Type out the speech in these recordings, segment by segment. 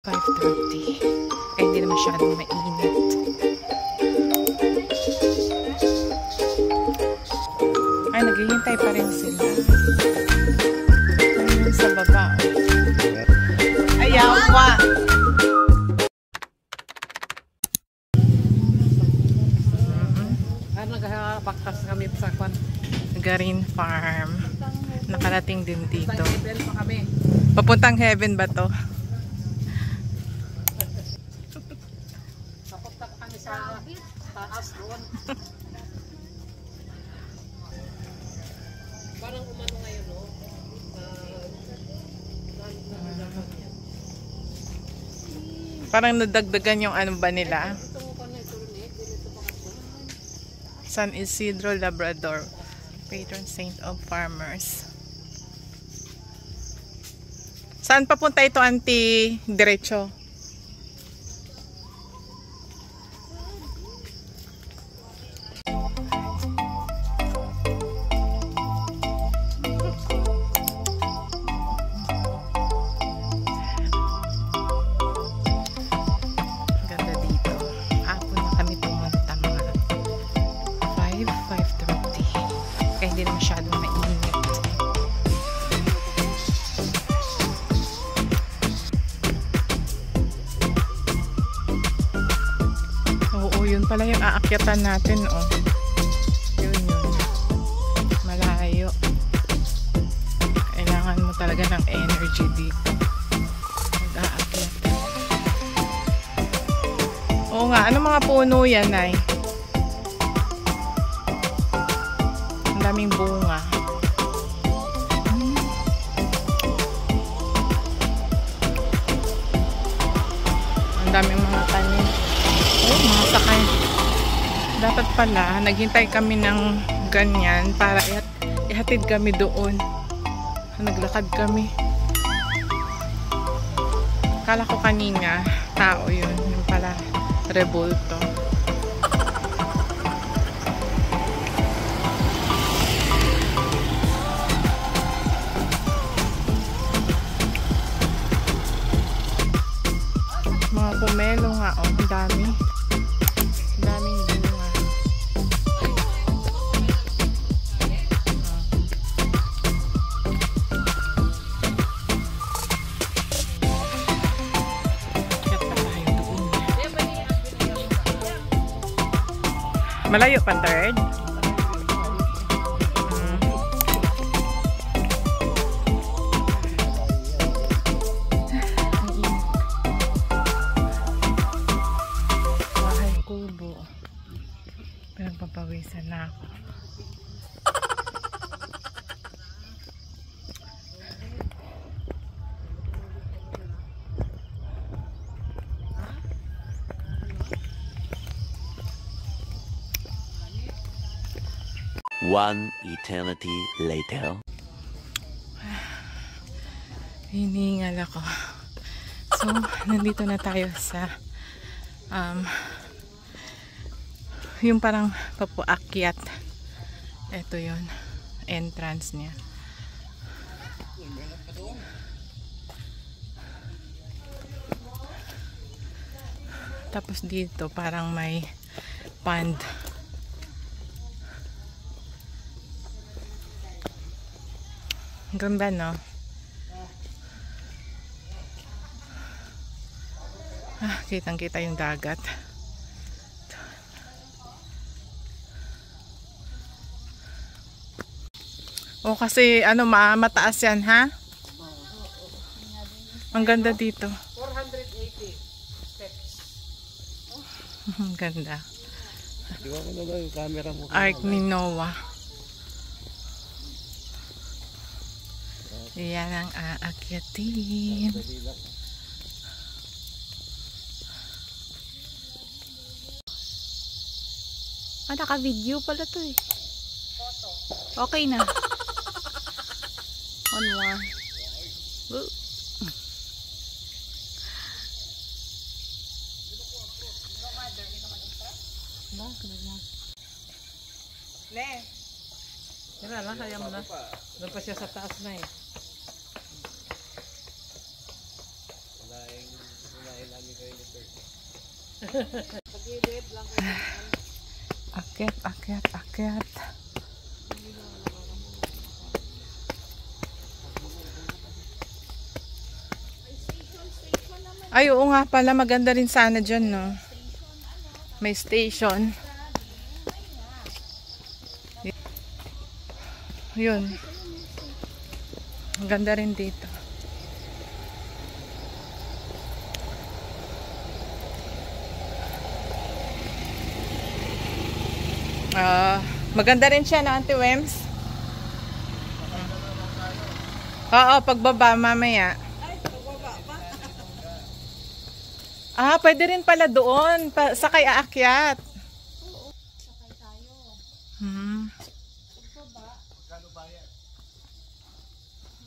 5:30. Ay, hindi na masyadong mainit. Ay, naghihintay pa rin sila. Ayun sa baba. Ayaw pa! Nagbakas kami sa Green Farm. Nakarating din dito. kami. Papuntang heaven ba to? Papunta pa kami sa taas doon. Parang umano ngayon, no? Parang nadagdagan yung ano ba nila? San Isidro Labrador, patron saint of farmers. Saan papunta ito, auntie? Diretso. Ganda dito. Hapon na kami pumunta, mga 5:30. Kaya hindi na masyadong mainit. Oo, yun pala yung aakyatan natin, oh. Yun. Malayo. Kailangan mo talaga ng energy dito. Mag-aakyat. Oo nga, ano mga puno yan, ay? Ang daming bunga. Ang daming mga tanim. Oh, mga sakay. Dapat pala, naghintay kami ng ganyan para ihatid kami doon. Naglakad kami. Kala ko kanina, tao yun. Yung pala, rebulto. Mga pomelo nga, oh. Ang dami. Ang daming bunga. Kaya pa tayo doon. Malayo pa, third? Pinagpapawisan na ako. One eternity later. Hiningal ako. So, nandito na tayo sa yung parang papuakyat. Ito yun, entrance niya. Tapos dito parang may pond. Ganda, no? Kitang-kita yung dagat. O kasi ano, mataas yan, ha? Ang ganda dito. 480 steps. Ang ganda. Di ba ano ba yung camera mo? Ark ni Noah. Yan ang aakyatin. Naka-video pala to eh. Okay na. One more. Woo. Le. Tira lang, kaya mo na. Doon pa siya sa taas na eh. Akyat, akyat, akyat. Ay, oo nga pala. Maganda rin sana dyan, no? May station. Yun. Ang ganda rin dito. Maganda rin siya, no, Auntie Wems? Oo, pagbaba mamaya. Pwede rin pala doon. Sakay aakyat. Oo, sakay tayo. Pagbaba. Magkano bayad?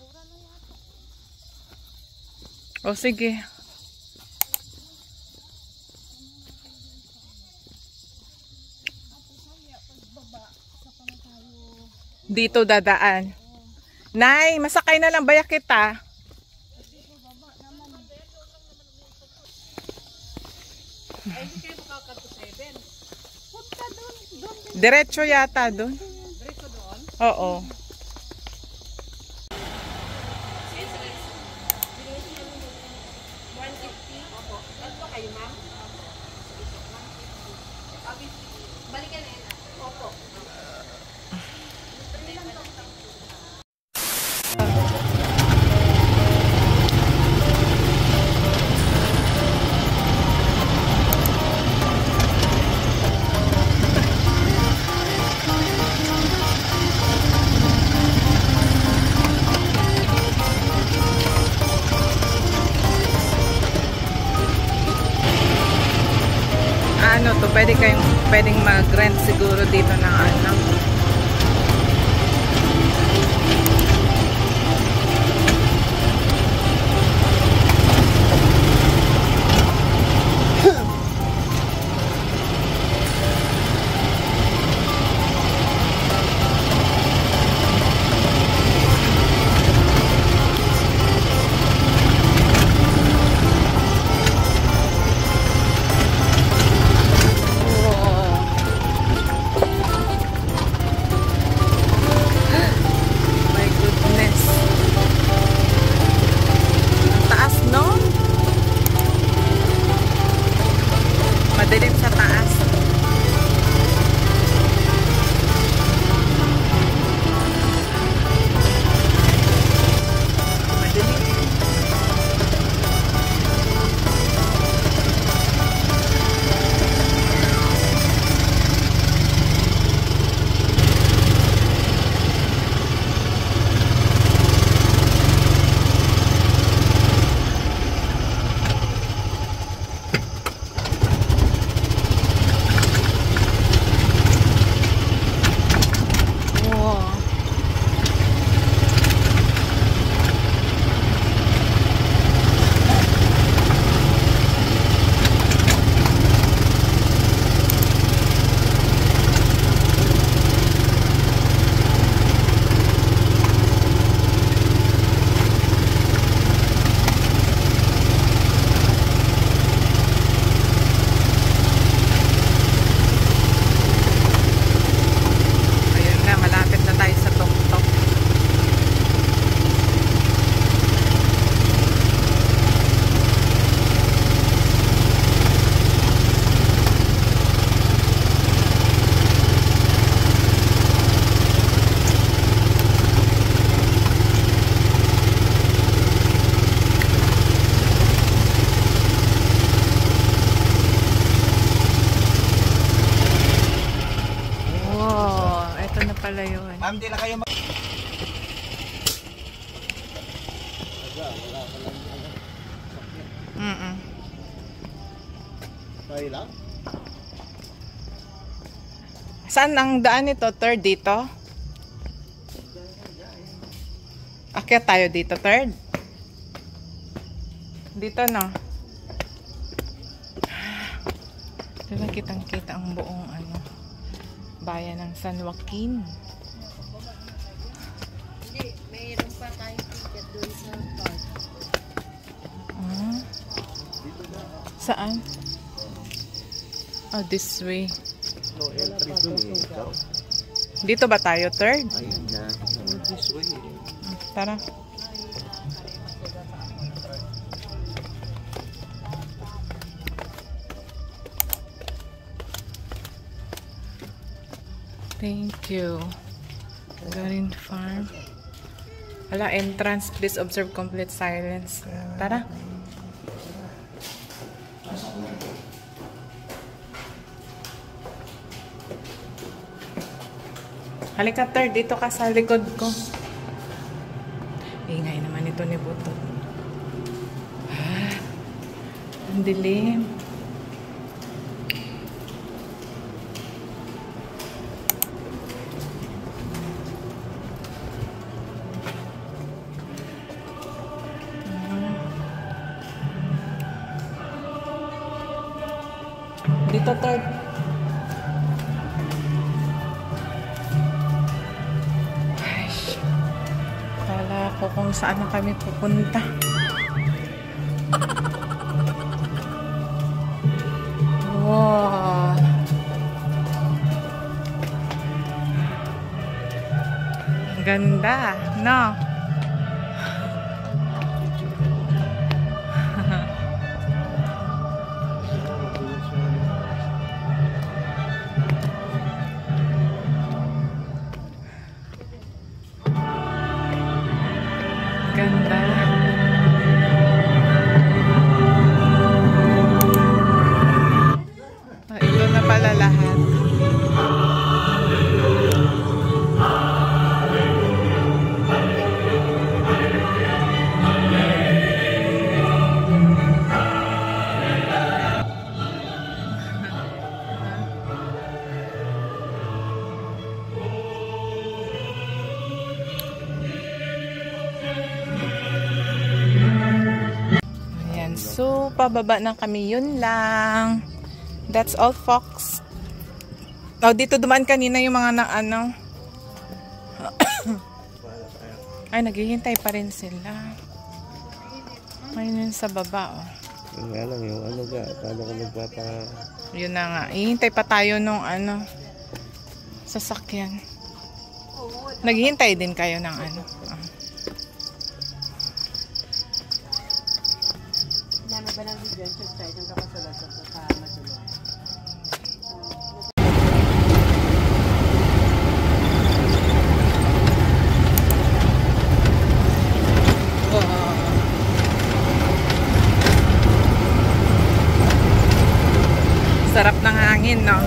Mura na yata. O, sige. Dito dadaan. Nay, masakay na lang baya kita. Ay, hindi kayo makakato 7. Punta doon. Diretso yata doon. Diretso doon. Oo. Balikan na yun. Opo. Ano to, pwedeng mag-rent siguro dito ng ano. Madilim sa taas. Madilim. Pala yun. Ma'am, di na kayo tayo lang? Saan ang daan nito? Third dito? Akyat tayo dito, third? Dito, no? Diba kitang-kita ang buong ano, bayan ng San Joaquin. Hindi, mayroon pa tayong ticket doon sa park. Saan? Oh, this way. No entry dun eh. Ikaw. Dito ba tayo, third? Ayun na. This way. Tara. Thank you. Garin Farm. Wala, entrance. Please observe complete silence. Tara. Halika, third. Dito ka sa likod ko. Ingay naman ito ni Butot. Ang dilim. Dito, third. Kala ko kung saan na kami pupunta. Wow. Ganda, no? Ganda. Oh, ito na pala lahat. So, pababa na kami. Yun lang. That's all, folks. Oh, dito dumaan kanina yung mga na ano. Ay, naghihintay pa rin sila. Ayun yun sa baba, oh. Yung nga lang, yung ano ga, paano ko magpapa... Yun na nga. Ihintay pa tayo nung ano, sasakyan. Naghihintay din kayo ng ano. Ba ng video sa side ng kapasulot sa masulot. Sarap ng hangin, no?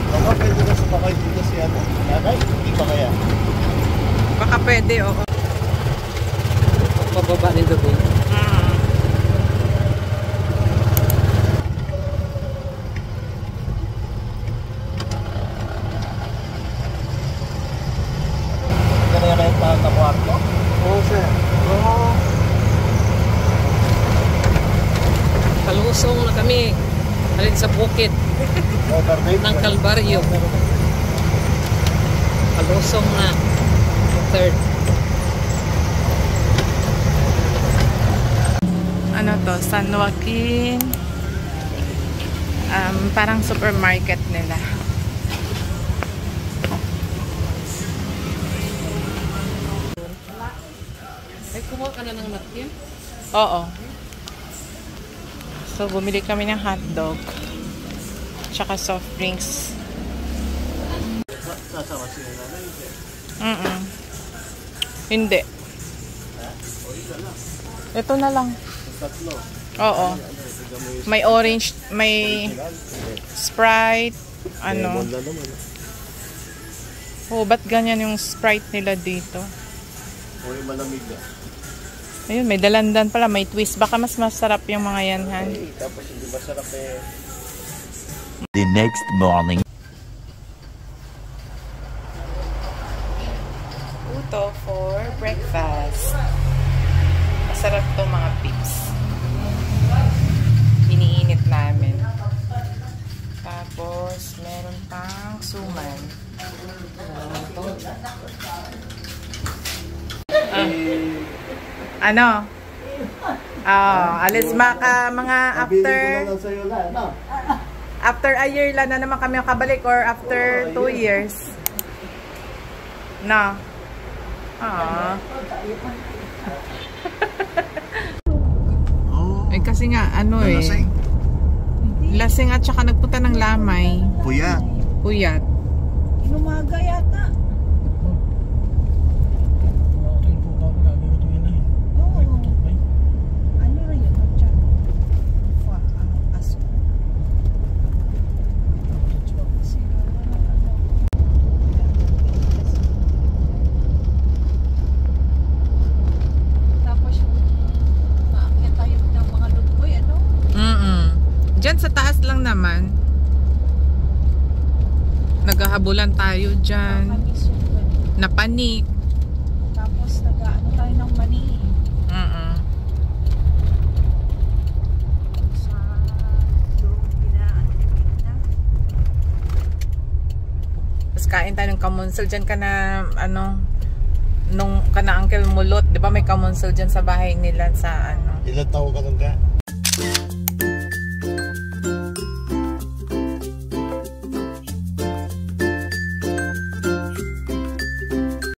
Baka pwede na sumakay dito si ano. Nanay, hindi pa kaya? Baka pwede, oo. Pababa nito din. Kaya na yung pagkakuha ko? Oo, sir. Oo. Kalusong na kami. Halin sa bukid ng Kalbaryo. Kalusong na. Third. Ano to? San Joaquin. Parang supermarket nila. Ay, kumuha ka na ng napkin? Oo. So, bumili kami ng hotdog. Tsaka soft drinks. Sasama sila nanay. Hindi. Ito na lang. Tatlo. Oo. May orange, may Sprite, ano. Lemon na naman. Oh, ba't ganyan yung Sprite nila dito? O yung malamig na. Ayun, may dalandan pala, may twist. Baka mas masarap yung mga yan, Han. Ay, tapos hindi masarap eh. The next morning. Ano? Alis mga after Nabili ko na lang sa'yo na, no? after a year lang na naman kami kabalik or after 2 years. No. Oh, Eh kasi nga ano eh. lasing? Lasing at saka nagpunta ng lamay. Puyat. Puyat. Inumaga yata. Oo. Ano rin yun? Diyan. Aso. Tapos yung maakyat tayo ng mga lutoy, ano? Diyan sa taas lang naman. Naghahabulan tayo dyan. Nakamiss yung ganun. Napanik. Tapos nag-ano tayo ng mani. Sa doon pinaan-timid na. Tapos kain tayo ng kamunsel. Dyan ka na, ano, nung ka na Uncle Mulot. Di ba may kamunsel dyan sa bahay nila sa ano. Ilan taon ka nung ka?